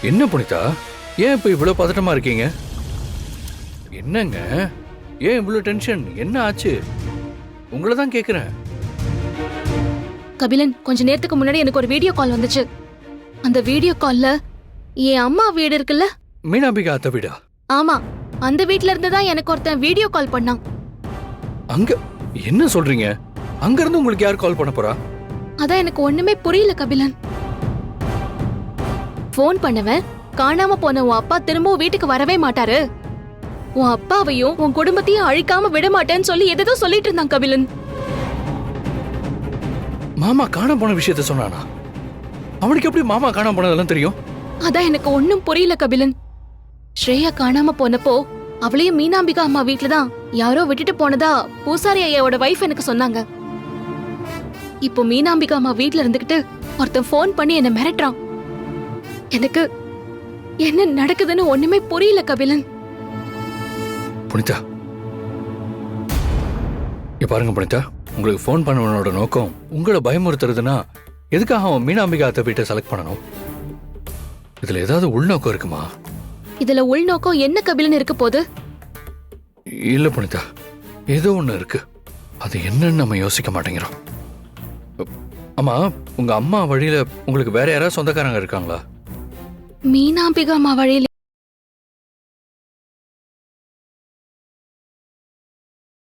என்ன புனிதா, ஏன் இப்ப இவ்வளவு பதட்டமா இருக்கீங்க? என்னங்க, ஏன் இவ்வளவு டென்ஷன்? என்ன ஆச்சு? உங்களை தான் கேக்குறேன். கபிலன், கொஞ்ச நேரத்துக்கு முன்னாடி எனக்கு ஒரு வீடியோ கால் வந்துச்சு. அந்த வீடியோ கால்ல என் அம்மா வீடு இருக்குல்ல, மீனாம்பிகா அத்தை வீடா? ஆமா, அந்த வீட்ல இருந்து தான் எனக்கு ஒருத்தன் வீடியோ கால் பண்ணான். அங்க என்ன சொல்றீங்க? அங்க இருந்து உங்களுக்கு யார் கால் பண்ண போறா? அதான் எனக்கு ஒண்ணுமே புரியல கபிலன். போன் பண்ணவன், காணாம போன உன் அப்பா திரும்பவும் வீட்டுக்கு வரவே மாட்டாரு, உன் அப்பாவையும் உன் குடும்பத்தையும் அழிக்காம விட மாட்டேன்னு சொல்லி எதோ சொல்லிட்டு இருந்தான் கபிலன். மாமா காணாம போன விஷயத்த சொன்னானா? அவனுக்கு எப்படி மாமா காணாம போனதெல்லாம் தெரியும்? அதான் எனக்கு ஒண்ணும் புரியல கபிலன். ஸ்ரேயா காணாம போனப்போ அவளையும் மீனாம்பிகா அம்மா வீட்டுலதான் யாரோ விட்டுட்டு போனதா பூசாரி ஐயாவோட வைஃப் எனக்கு சொன்னாங்க. இப்போ மீனாம்பிகா அம்மா வீட்டுல இருந்துகிட்டு ஒருத்தன் போன் பண்ணி என்ன மிரட்டுறான். எனக்கு என்ன நடக்குதுன்னு ஒண்ணுமே புரியல கபிலன். புனிதா, இங்க பாருங்க புனிதா, உங்களுக்கு போன் பண்ணவனோட நோக்கம் உங்களை பயமுறுத்துறதுன்னா எதுக்காக அவன் மீனாம்பிகா அத்தை வீட்டை செலக்ட் பண்ணணும்? இதுல ஏதாவது உள்நோக்கம் இருக்குமா? இதுல உள்நோக்கம் என்ன கபிலன் இருக்க போது? இல்ல புனிதா, ஏதோ ஒண்ணு இருக்கு. அது என்னன்னு நம்ம யோசிக்க மாட்டேங்கிறோம். ஆமா, உங்க அம்மா வழியில உங்களுக்கு வேற யாராவது சொந்தக்காரங்க இருக்காங்களா? மீனாம்பிகா அம்மா வழியில